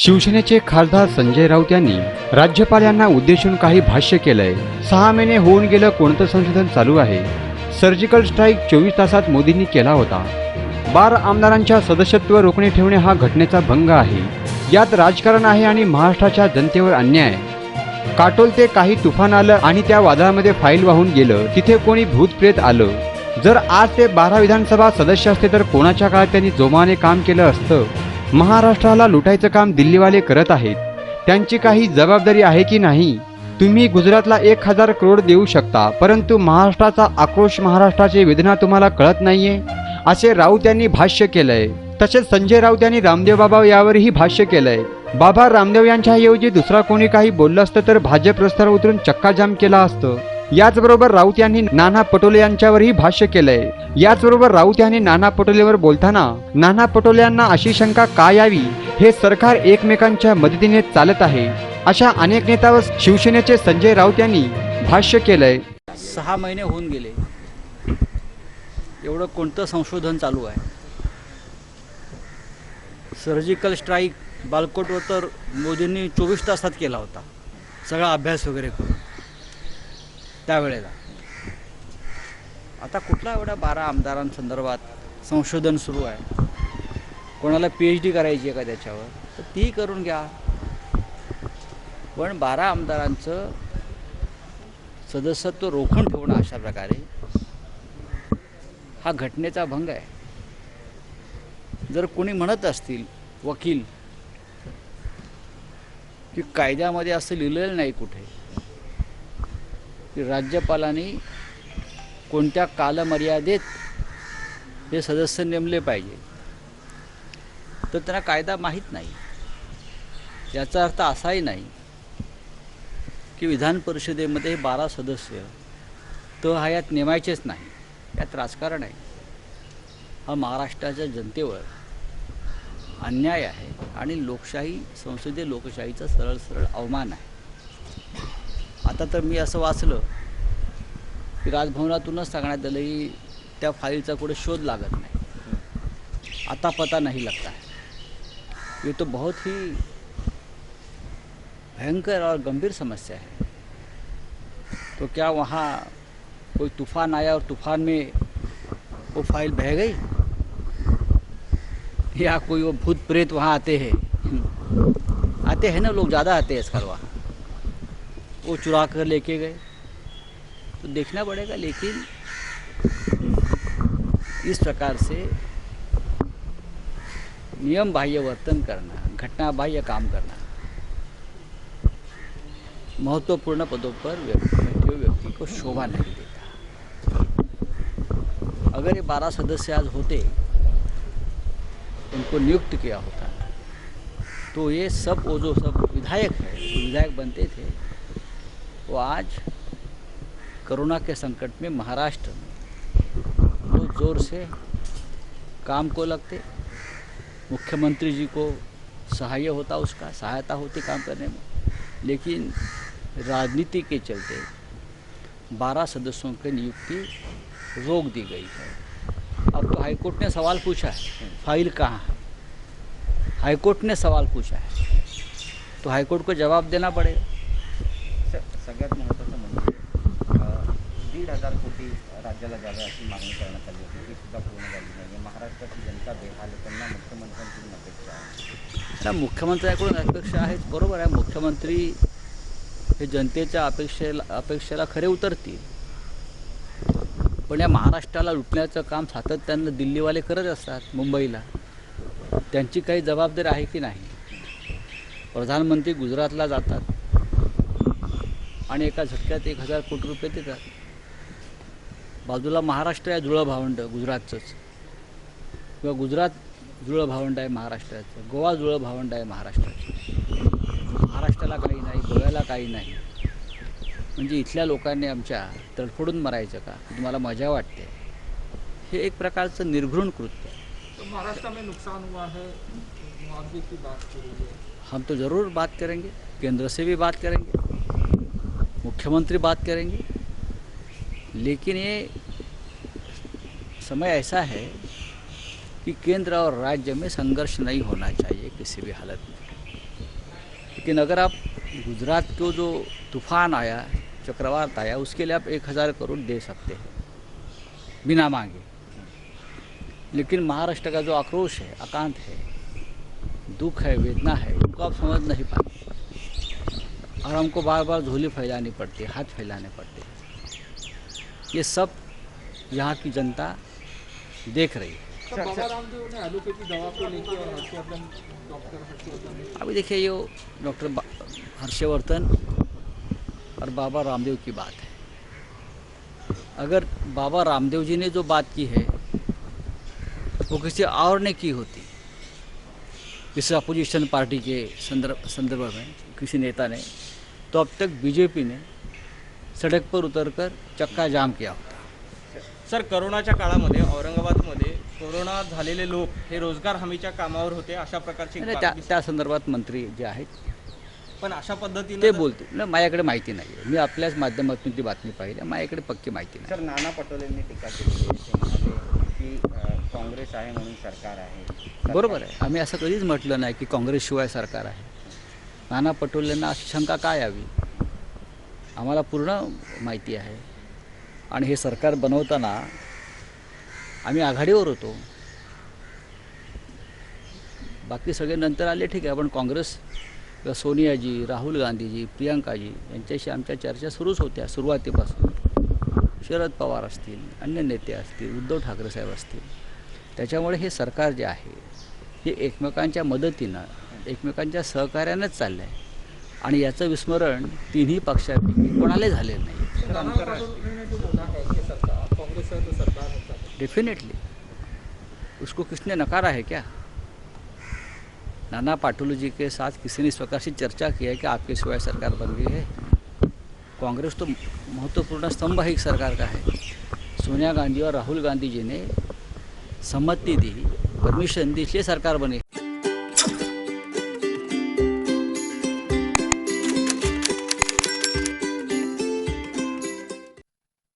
शिवसेनेचे खासदार संजय राऊत यांनी राज्यपाल यांना उद्देशून काही भाष्य केलंय। 6 महिने होऊन गेलं, कोणतं संशोधन चालू आहे? सर्जिकल स्ट्राईक 24 तासात मोदींनी केला होता। 12 आमदारांच्या सदस्यत्व रोखणे ठेवणे हा घटनेचा भंग आहे। यात राजकारण आहे आणि महाराष्ट्राच्या जनतेवर अन्याय आहे। काटोल ते काही तुफान आलं आणि त्या वादळामध्ये फाईल वाहून गेलं, तिथे कोणी भूत प्रेत आलं। जर आज ते 12 विधानसभा सदस्य असते तर कोणाच्या काळात त्यांनी जोमाने काम केलं असतं? महाराष्ट्राला लुटायचं काम दिल्लीवाले करत आहेत, त्यांची काही जबाबदारी आहे की नाही? तुम्ही गुजरातला 1000 करोड देऊ शकता, परंतु महाराष्ट्राचा आक्रोश, महाराष्ट्राची वेदना तुम्हाला कळत नाहीये, असे राऊत यांनी भाष्य केलंय। तसेच संजय राऊत यांनी रामदेव बाबा यावरही भाष्य केलंय। बाबा रामदेव यांच्याऐवजी दुसरा कोणी काही बोललं असतं तर भाजप रस्त्यावर उतरून चक्काजाम केला असतं। याचबरोबर राऊत यांनी नाना पटोले यांच्यावरही भाष्य केलंय। याचबरोबर राऊत यांनी नाना पटोलेवर बोलताना नाना पटोले यांना अशी शंका का यावी, हे सरकार एकमेकांच्या मदतीने चालत आहे, अशा अनेक नेत्यावर शिवसेनेचे संजय राऊत यांनी भाष्य केलंय। 6 महिने होऊन गेले, एवढं कोणतं संशोधन चालू आहे? सर्जिकल स्ट्राईक बालकोटवर तर मोदींनी 24 तासात केला होता, सगळा अभ्यास वगैरे करून त्यावेळेला। आता कुठला एवढा 12 आमदारांसंदर्भात संशोधन सुरू आहे? कोणाला PhD करायची आहे का त्याच्यावर, तर ती करून घ्या, पण 12 आमदारांचं सदस्यत्व रोखून ठेवणं अशा प्रकारे हा घटनेचा भंग आहे। जर कोणी म्हणत असतील वकील की कायद्यामध्ये असं लिहिलेलं नाही कुठे की राज्यपालांनी कोणत्या कालमर्यादेत हे सदस्य नेमले पाहिजे, तर त्यांना कायदा माहीत नाही। याचा अर्थ असाही नाही की विधान परिषदेमध्ये 12 सदस्य तहयात नेमायचेच नाही, यात राजकारण आहे। हा महाराष्ट्राच्या जनतेवर अन्याय आहे आणि लोकशाही, संसदीय लोकशाहीचा सरळ अवमान आहे। आता तर मी असं वाचलं की राजभवनातूनच सांगण्यात आलं की त्या फाईलचा कुठे शोध लागत नाही, आता पता नहीं लगता है। ये तो बहुत ही भयंकर और गंभीर समस्या है। तो क्या वहाँ कोई तूफान आया और तूफान में वो फाइल बह गई, या कोई वो भूत प्रेत वहाँ आते हैं ना, लोग ज़्यादा आते हैं आजकल वहाँ, वो चुरा कर लेके गए, तो देखना पड़ेगा। लेकिन इस प्रकार से नियम बाह्य वर्तन करना, घटना बाह्य काम करना, महत्वपूर्ण पदों पर बैठे हुए व्यक्ति को शोभा नहीं देता। अगर ये 12 सदस्य आज होते, उनको नियुक्त किया होता, तो ये सब वो जो सब विधायक है, विधायक बनते थे, वो आज कोरोना के संकट में महाराष्ट्र में बहुत ज़ोर से काम को लगते, मुख्यमंत्री जी को सहायता होती काम करने में। लेकिन राजनीति के चलते 12 सदस्यों की नियुक्ति रोक दी गई है। अब तो हाईकोर्ट ने सवाल पूछा है, फाइल कहाँ है? हाईकोर्ट ने सवाल पूछा है, तो हाईकोर्ट को जवाब देना पड़ेगा। सगळ्यात महत्त्वाचं म्हणजे 1,500 कोटी राज्याला द्यावे अशी मागणी करण्यात आली होती, ती सुद्धा पूर्ण झाली नाही। महाराष्ट्राची जनता बेहाल आहे, त्यांना मुख्यमंत्र्यांकडून अपेक्षा आहे। त्या मुख्यमंत्र्यांकडून अपेक्षा आहेत, बरोबर आहे। मुख्यमंत्री हे जनतेच्या अपेक्षेला खरे उतरतील, पण या महाराष्ट्राला लुटण्याचं काम सातत्यानं दिल्लीवाले करत असतात, मुंबईला। त्यांची काही जबाबदारी आहे की नाही? प्रधानमंत्री गुजरातला जातात आणि एका झटक्यात 1000 कोटी रुपये देतात। बाजूला महाराष्ट्र आहे, जुळं भावंड गुजरातचंच, किंवा गुजरात जुळं भावंड आहे महाराष्ट्राचं, गोवा जुळं भावंड आहे महाराष्ट्राचं। महाराष्ट्राला काही नाही, गोव्याला काही नाही, म्हणजे इथल्या लोकांनी आमच्या तडफडून मरायचं का? तुम्हाला मजा वाटते? हे एक प्रकारचं निर्घृण कृत्य आहे। तो महाराष्ट्र में नुकसान हुआ है, मुआवजे की बात करेंगे? हम तो ज़रूर बात करेंगे, केंद्र से भी बात करेंगे, मुख्यमंत्री बात करेंगे, लेकिन ये समय ऐसा है कि केंद्र और राज्य में संघर्ष नहीं होना चाहिए किसी भी हालत में। लेकिन अगर आप गुजरात को जो तूफान आया, चक्रवात आया, उसके लिए आप 1000 करोड़ दे सकते हैं बिना मांगे। लेकिन महाराष्ट्र का जो आक्रोश है, आकांत है, दुख है, वेदना है, उनको आप समझ नहीं पाते और हमको बार बार झोली फैलानी पड़ती है, हाथ फैलाने पड़ते हैं। ये सब यहाँ की जनता देख रही है। सर, बाबा रामदेव ने एलोपैथी दवा को लेकर और हर्षवर्धन, डॉक्टर हर्षवर्धन ने अभी देखिए ये डॉक्टर हर्षवर्धन और बाबा रामदेव की बात है। अगर बाबा रामदेव जी ने जो बात की है वो किसी और ने की होती, किसी अपोजिशन पार्टी के संदर्भ में किसी नेता ने, तो अब तक बीजेपी ने सड़क पर उतरकर चक्का जाम किया होता। सर, करोनाच्या काळामध्ये औरंगाबादमध्ये कोरोना झालेले लोक हे रोजगार हमीच्या कामावर होते अशा प्रकारची आणि त्या संदर्भात मंत्री जे आहेत पण अशा पद्धतीने ते बोलते ना, माझ्याकडे माहिती नाही आहे, मी आपल्याच माध्यमातून ती बातमी पाहिली, माझ्याकडे पक्की माहिती नाही। सर, नाना पटोलेंनी टीका केलेली आहे. ते म्हणाले की काँग्रेस आहे म्हणून सरकार आहे. बरोबर आहे, आम्ही असं कधीच म्हटलं नाही की काँग्रेसशिवाय सरकार आहे। नाना पटोलेंना अशी शंका काय यावी, आम्हाला पूर्ण माहिती आहे आणि हे सरकार बनवताना आम्ही आघाडीवर होतो, बाकी सगळे नंतर आले, ठीक आहे, पण काँग्रेस किंवा सोनियाजी, राहुल गांधीजी, प्रियंकाजी यांच्याशी आमच्या चर्चा सुरूच होत्या सुरुवातीपासून। शरद पवार असतील, अन्य नेते असतील, उद्धव ठाकरे साहेब असतील, त्याच्यामुळे हे सरकार जे आहे हे एकमेकांच्या मदतीनं, एकमेकांच्या सहकार्यानंच चाललं आहे आणि याचं विस्मरण तिन्ही पक्षापैकी कोणालाही झालेलं नाही। नाना पटोले ने जो बोला है कि सरकार कांग्रेस है तो सरकार होता है, डेफिनेटली उसको किसने नकारा है क्या? नाना पाटोले जी के साथ किसी ने इस प्रकार से चर्चा की है कि आपके सिवाय सरकार बन गई है? कांग्रेस तो महत्वपूर्ण स्तंभ है एक सरकार का है। सोनिया गांधी और राहुल गांधी जी ने सम्मति दी, परमिशन दी, इसलिए सरकार बनी।